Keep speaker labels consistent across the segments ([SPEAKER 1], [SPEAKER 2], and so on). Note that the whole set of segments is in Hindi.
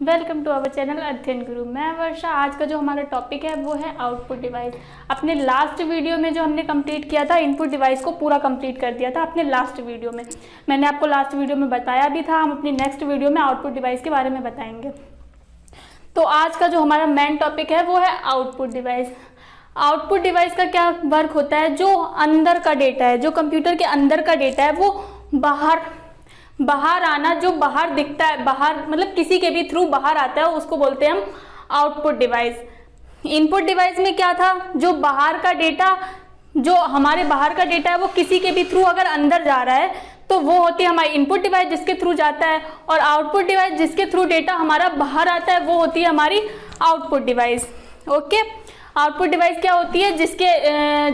[SPEAKER 1] वेलकम टू आवर चैनल अध्ययन गुरु। मैं वर्षा। आज का जो हमारा टॉपिक है वो है आउटपुट डिवाइस। अपने लास्ट वीडियो में जो हमने कंप्लीट किया था, इनपुट डिवाइस को पूरा कंप्लीट कर दिया था अपने लास्ट वीडियो में। मैंने आपको लास्ट वीडियो में बताया भी था, हम अपनी नेक्स्ट वीडियो में आउटपुट डिवाइस के बारे में बताएंगे। तो आज का जो हमारा मेन टॉपिक है वो है आउटपुट डिवाइस। आउटपुट डिवाइस का क्या वर्क होता है? जो अंदर का डेटा है, जो कंप्यूटर के अंदर का डेटा है, वो बाहर आना, जो बाहर दिखता है, बाहर मतलब किसी के भी थ्रू बाहर आता है, उसको बोलते हैं हम आउटपुट डिवाइस। इनपुट डिवाइस में क्या था? जो बाहर का डेटा, जो हमारे बाहर का डेटा है वो किसी के भी थ्रू अगर अंदर जा रहा है तो वो होती है हमारी इनपुट डिवाइस जिसके थ्रू जाता है, और आउटपुट डिवाइस जिसके थ्रू डेटा हमारा बाहर आता है वो होती है हमारी output device. Okay, output device क्या होती है?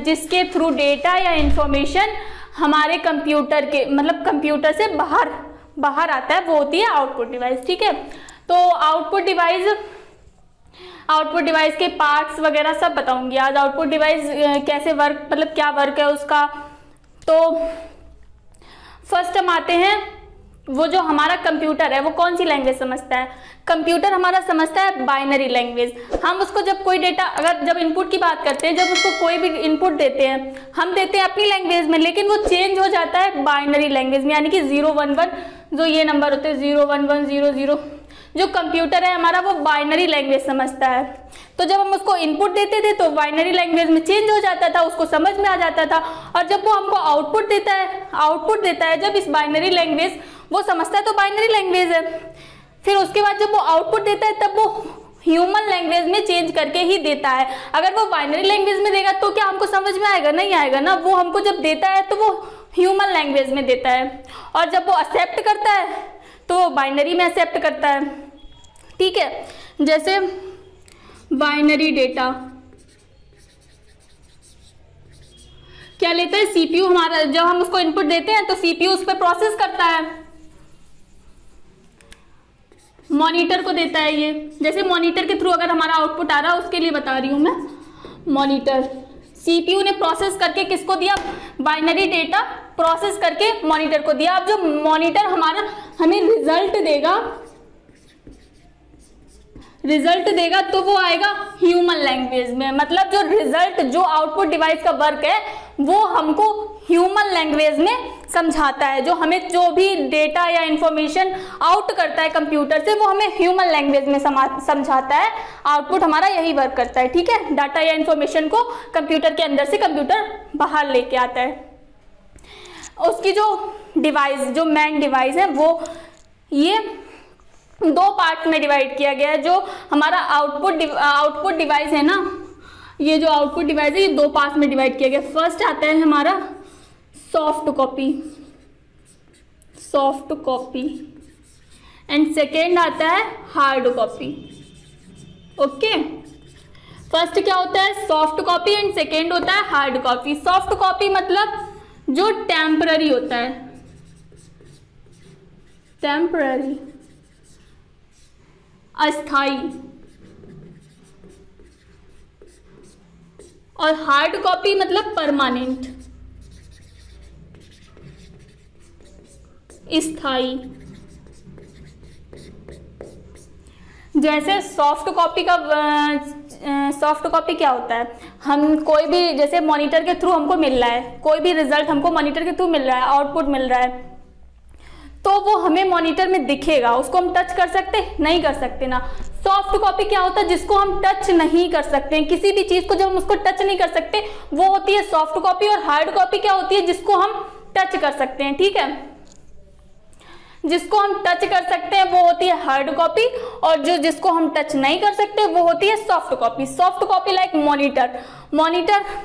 [SPEAKER 1] जिसके थ्रू डेटा या इंफॉर्मेशन हमारे कंप्यूटर के मतलब कंप्यूटर से बाहर आता है, वो होती है आउटपुट डिवाइस। ठीक है, तो आउटपुट डिवाइस के पार्ट्स वगैरह सब बताऊंगी आज। आउटपुट डिवाइस कैसे वर्क, मतलब क्या वर्क है उसका। तो फर्स्ट हम आते हैं, वो जो हमारा कंप्यूटर है वो कौन सी लैंग्वेज समझता है? कंप्यूटर हमारा समझता है बाइनरी लैंग्वेज। हम उसको जब कोई डेटा, जब इनपुट की बात करते हैं, जब उसको कोई भी इनपुट देते हैं, हम देते हैं अपनी लैंग्वेज में, लेकिन वो चेंज हो जाता है बाइनरी लैंग्वेज में, यानी कि 011 जो ये नंबर होते हैं 01100, जो कंप्यूटर है हमारा वो बाइनरी लैंग्वेज समझता है। तो जब हम उसको इनपुट देते थे तो बाइनरी लैंग्वेज में चेंज हो जाता था, उसको समझ में आ जाता था। और जब वो हमको आउटपुट देता है जब इस बाइनरी लैंग्वेज वो समझता है तो बाइनरी लैंग्वेज है। फिर उसके बाद जब वो आउटपुट देता है तब वो ह्यूमन लैंग्वेज में चेंज करके ही देता है। अगर वो बाइनरी लैंग्वेज में देगा तो क्या हमको समझ में आएगा? नहीं आएगा ना। वो हमको जब देता है तो वो ह्यूमन लैंग्वेज में देता है, और जब वो एक्सेप्ट करता है तो वो बाइनरी में एक्सेप्ट करता है। ठीक है, जैसे बाइनरी डेटा क्या लेता है? सीपीयू हमारा, जब हम उसको इनपुट देते हैं तो सीपीयू उस पर प्रोसेस करता है, मॉनिटर को देता है। ये जैसे मॉनिटर के थ्रू अगर हमारा आउटपुट आ रहा है, उसके लिए बता रही हूं मैं। मॉनिटर, सीपीयू ने प्रोसेस करके किसको दिया? बाइनरी डेटा प्रोसेस करके मॉनिटर को दिया। अब जो मॉनिटर हमें रिजल्ट देगा तो वो आएगा ह्यूमन लैंग्वेज में। मतलब जो रिजल्ट, जो आउटपुट डिवाइस का वर्क है वो हमको ह्यूमन लैंग्वेज में समझाता है। जो हमें जो भी डेटा या इंफॉर्मेशन आउट करता है कंप्यूटर से, वो हमें ह्यूमन लैंग्वेज में समझाता है। आउटपुट हमारा यही वर्क करता है। ठीक है, डाटा या इंफॉर्मेशन को कंप्यूटर के अंदर से कंप्यूटर बाहर लेके आता है। उसकी जो डिवाइस, जो मेन डिवाइस है, वो ये दो पार्ट में डिवाइड किया गया है। जो हमारा आउटपुट डिवाइस है ना, ये जो आउटपुट डिवाइस है ये दो पार्ट में डिवाइड किया गया। फर्स्ट आता है हमारा सॉफ्ट कॉपी एंड सेकेंड आता है हार्ड कॉपी। ओके, फर्स्ट क्या होता है? सॉफ्ट कॉपी एंड सेकेंड होता है हार्ड कॉपी। सॉफ्ट कॉपी मतलब जो टेम्पररी होता है, टेम्पररी, अस्थाई। और हार्ड कॉपी मतलब परमानेंट, स्थाई। जैसे सॉफ्ट कॉपी क्या होता है? हम कोई भी, जैसे मॉनिटर के थ्रू हमको मिल रहा है, कोई भी रिजल्ट हमको मॉनिटर के थ्रू मिल रहा है, आउटपुट मिल रहा है, तो वो हमें मॉनिटर में दिखेगा। उसको हम टच कर सकते? नहीं कर सकते ना। सॉफ्ट कॉपी क्या होता है? जिसको हम टच नहीं कर सकते, किसी भी चीज को जब हम उसको टच नहीं कर सकते वो होती है सॉफ्ट कॉपी। और हार्ड कॉपी क्या होती है? जिसको हम टच कर सकते हैं। ठीक है, जिसको हम टच कर सकते हैं वो होती है हार्ड कॉपी, और जिसको हम टच नहीं कर सकते वो होती है soft copy. Soft copy like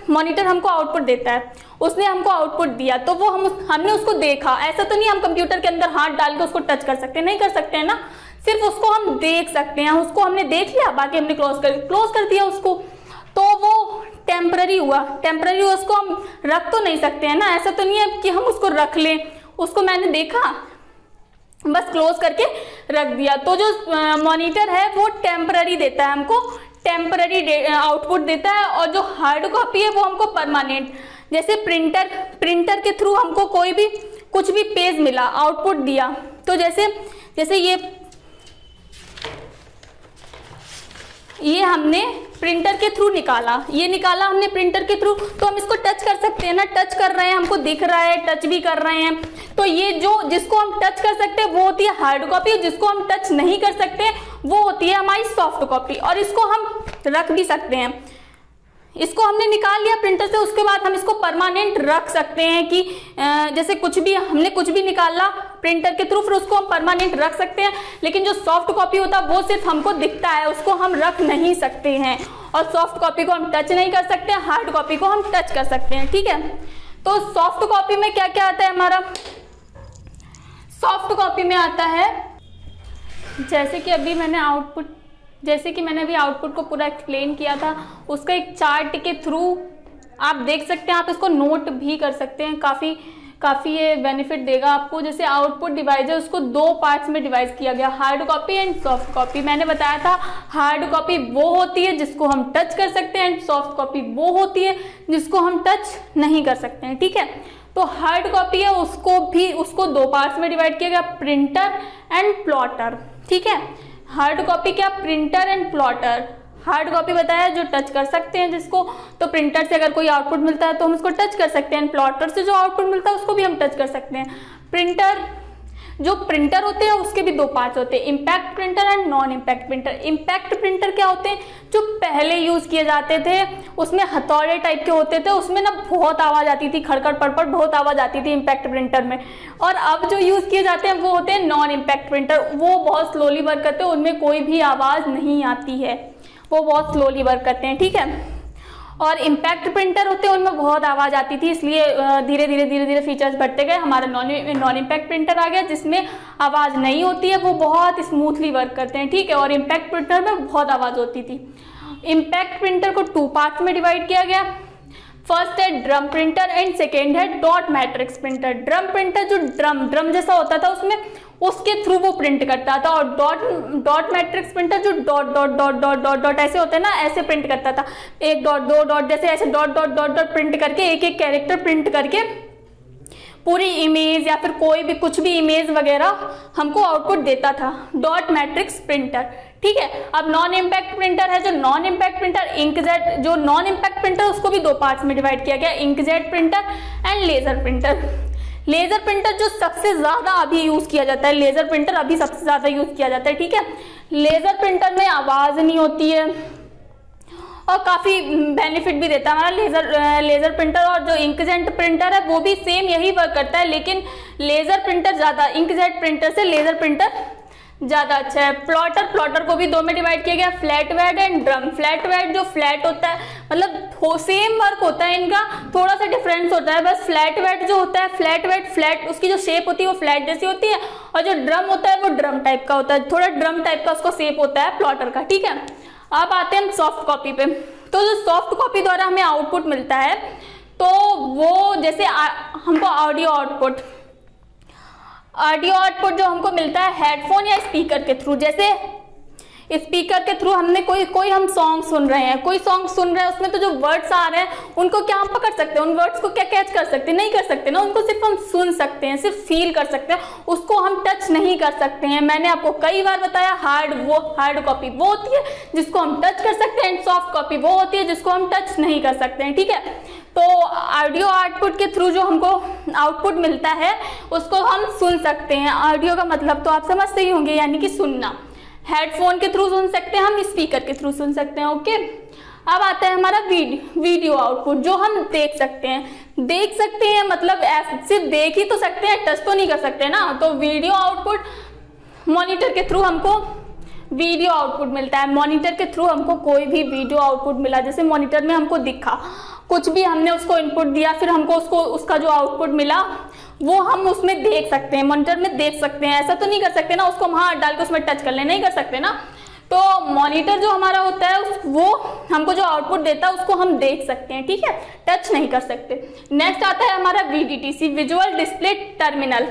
[SPEAKER 1] monitor हमको आउटपुट देता है, उसने हमको आउटपुट दिया तो वो हमने उसको देखा। ऐसा तो नहीं हम कंप्यूटर के अंदर हाथ डाल के उसको टच कर सकते हैं, नहीं कर सकते हैं ना। सिर्फ उसको हम देख सकते हैं। उसको हमने देख लिया, बाकी हमने क्लोज कर दिया उसको, तो वो टेम्पररी हुआ। उसको हम रख तो नहीं सकते हैं ना। ऐसा तो नहीं है कि हम उसको रख लें। उसको मैंने देखा, बस क्लोज करके रख दिया। तो जो मॉनिटर है वो टेम्पररी देता है हमको, टेम्पररी आउटपुट देता है। और जो हार्ड कॉपी है वो हमको परमानेंट, जैसे प्रिंटर के थ्रू हमको कोई भी कुछ भी पेज मिला, आउटपुट दिया, तो जैसे ये ये हमने प्रिंटर के थ्रू निकाला, ये निकाला हमने प्रिंटर के थ्रू, तो हम इसको टच कर सकते हैं ना, टच कर रहे हैं, हमको दिख रहा है, टच भी कर रहे हैं। तो ये जो जिसको हम टच कर सकते हैं वो होती है हार्ड कॉपी, और जिसको हम टच नहीं कर सकते वो होती है हमारी सॉफ्ट कॉपी। और इसको हम रख भी सकते हैं, इसको हमने निकाल लिया प्रिंटर से, उसके बाद हम इसको परमानेंट रख सकते हैं कि जैसे कुछ भी हमने कुछ भी निकाला प्रिंटर के थ्रू, फिर उसको हम परमानेंट रख सकते हैं। लेकिन जो सॉफ्ट कॉपी होता है वो सिर्फ हमको दिखता है, उसको हम रख नहीं सकते हैं। और सॉफ्ट कॉपी को हम टच नहीं कर सकते, हार्ड कॉपी को हम टच कर सकते हैं, ठीक है। तो सॉफ्ट कॉपी में क्या क्या आता है हमारा, सॉफ्ट कॉपी में आता है जैसे कि मैंने अभी आउटपुट को पूरा एक्सप्लेन किया था, उसका एक चार्ट के थ्रू आप देख सकते हैं, आप इसको नोट भी कर सकते हैं, काफ़ी ये बेनिफिट देगा आपको। जैसे आउटपुट डिवाइस है उसको 2 पार्ट्स में डिवाइड किया गया, hard copy and soft copy. मैंने बताया था हार्ड कॉपी वो होती है जिसको हम टच कर सकते हैं, एंड सॉफ्ट कॉपी वो होती है जिसको हम टच नहीं कर सकते हैं, ठीक है। तो हार्ड कॉपी है उसको 2 पार्ट्स में डिवाइड किया गया, प्रिंटर एंड प्लॉटर, ठीक है। हार्ड कॉपी क्या, printer and plotter. Hard copy बताया जो टच कर सकते हैं जिसको, तो प्रिंटर से अगर कोई आउटपुट मिलता है तो हम उसको टच कर सकते हैं, प्लॉटर से जो आउटपुट मिलता है उसको भी हम टच कर सकते हैं। जो प्रिंटर होते हैं उसके भी 2 पार्ट्स होते हैं, impact printer and non impact printer. Impact printer क्या होते हैं, जो पहले यूज किए जाते थे, उसमें हथौड़े टाइप के होते थे, उसमें ना बहुत आवाज आती थी, खड़खड़ पड़पड़ बहुत आवाज आती थी इम्पैक्ट प्रिंटर में। और अब जो यूज किए जाते हैं वो होते हैं नॉन इम्पैक्ट प्रिंटर, वो बहुत स्लोली वर्क करते हैं, उनमें कोई भी आवाज नहीं आती है, वो बहुत स्लोली वर्क करते हैं, ठीक है। और इम्पैक्ट प्रिंटर होते हैं उनमें बहुत आवाज आती थी, इसलिए धीरे धीरे फीचर्स बढ़ते गए, हमारा नॉन इम्पैक्ट प्रिंटर आ गया जिसमें आवाज नहीं होती है, वो बहुत स्मूथली वर्क करते हैं, ठीक है। और इम्पैक्ट प्रिंटर में बहुत आवाज होती थी। इम्पैक्ट प्रिंटर को 2 पार्ट्स में डिवाइड किया गया, फर्स्ट है ड्रम प्रिंटर एंड सेकेंड है dot matrix printer. Drum printer जो ड्रम जैसा होता था उसमें, उसके थ्रू वो प्रिंट करता था, और डॉट मैट्रिक्स प्रिंटर जो dot dot dot dot dot dot ऐसे होते हैं ना, ऐसे प्रिंट करता था, 1 डॉट 2 डॉट जैसे ऐसे dot dot dot dot print करके एक कैरेक्टर प्रिंट करके पूरी इमेज या फिर कोई भी कुछ भी इमेज वगैरह हमको आउटपुट देता था, डॉट मैट्रिक्स प्रिंटर, ठीक है। अब नॉन इम्पैक्ट प्रिंटर है, जो नॉन इम्पैक्ट प्रिंटर इंकजेट, जो नॉन इम्पैक्ट प्रिंटर उसको भी 2 पार्ट्स में डिवाइड किया गया, inkjet printer and laser printer. Laser printer जो सबसे ज्यादा अभी यूज किया जाता है, लेजर प्रिंटर अभी सबसे ज्यादा यूज किया जाता है, ठीक है। लेजर प्रिंटर में आवाज नहीं होती है और काफी बेनिफिट भी देता है हमारा लेजर प्रिंटर। और जो इंकजेट प्रिंटर है वो भी सेम यही वर्क करता है, लेकिन लेजर प्रिंटर ज्यादा, इंकजेट प्रिंटर से लेजर प्रिंटर ज्यादा अच्छा है। प्लॉटर को भी 2 में डिवाइड किया गया, फ्लैट वेड एंड ड्रम। फ्लैट वेड जो फ्लैट होता है, मतलब सेम वर्क होता है इनका, थोड़ा सा डिफरेंस होता है बस। फ्लैट वेड जो होता है, फ्लैट उसकी जो शेप होती है वो फ्लैट जैसी होती है, और जो ड्रम होता है वो ड्रम टाइप का होता है, थोड़ा ड्रम टाइप का उसका शेप होता है प्लॉटर का, ठीक है। अब आते हैं हम सॉफ्ट कॉपी पे। तो जो सॉफ्ट कॉपी द्वारा हमें आउटपुट मिलता है, तो वो जैसे हमको ऑडियो आउटपुट जो हमको मिलता है हेडफोन या स्पीकर के थ्रू, जैसे स्पीकर के थ्रू हमने कोई हम सॉन्ग सुन रहे हैं, उसमें तो जो वर्ड्स आ रहे हैं उनको क्या हम पकड़ सकते हैं, उन वर्ड्स को क्या कैच कर सकते हैं, नहीं कर सकते ना, उनको सिर्फ हम सुन सकते हैं, सिर्फ फील कर सकते हैं, उसको हम टच नहीं कर सकते हैं। मैंने आपको कई बार बताया, हार्ड कॉपी वो होती है जिसको हम टच कर सकते हैं, सॉफ्ट कॉपी वो होती है जिसको हम टच नहीं कर सकते हैं, ठीक है। तो ऑडियो आउटपुट के थ्रू जो हमको आउटपुट मिलता है उसको हम सुन सकते हैं। ऑडियो का मतलब तो आप समझते ही होंगे, यानी कि सुनना। हेडफोन के थ्रू सुन सकते हैं हम, स्पीकर के थ्रू सुन सकते हैं, ओके। अब आता है हमारा वीडियो आउटपुट, जो हम देख सकते हैं, मतलब सिर्फ देख ही तो सकते हैं, टच तो नहीं कर सकते ना। तो वीडियो आउटपुट मॉनिटर के थ्रू हमको वीडियो आउटपुट मिलता है। मॉनिटर के थ्रू हमको कोई भी वीडियो आउटपुट मिला, जैसे मॉनिटर में हमको दिखा कुछ भी, हमने उसको इनपुट दिया, फिर हमको उसका जो आउटपुट मिला वो हम उसमें देख सकते हैं, मॉनिटर में देख सकते हैं। ऐसा तो नहीं कर सकते ना उसको हम हाथ डाल के उसमें टच कर ले, नहीं कर सकते ना। तो मॉनिटर जो हमारा होता है वो हमको जो आउटपुट देता है उसको हम देख सकते हैं, ठीक है, टच नहीं कर सकते। नेक्स्ट आता है हमारा VDTC, visual display terminal.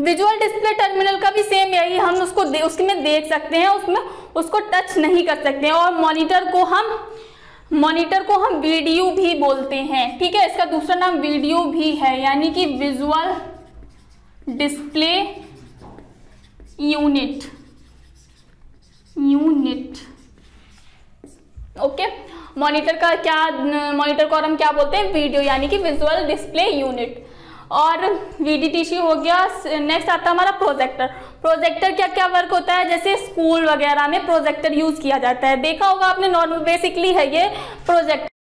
[SPEAKER 1] Visual display terminal का भी सेम यही, हम उसमें देख सकते हैं, उसमें उसको टच नहीं कर सकते हैं। और मॉनिटर को हम वीडियो भी बोलते हैं, ठीक है, इसका दूसरा नाम वीडियो भी है, यानी कि विजुअल डिस्प्ले यूनिट। मॉनिटर को और हम क्या बोलते हैं, वीडियो, यानी कि विजुअल डिस्प्ले यूनिट। और VDTC हो गया। नेक्स्ट आता है हमारा प्रोजेक्टर। प्रोजेक्टर क्या क्या वर्क होता है, जैसे स्कूल वगैरह में प्रोजेक्टर यूज किया जाता है, देखा होगा आपने, नॉर्मल बेसिकली है ये प्रोजेक्टर।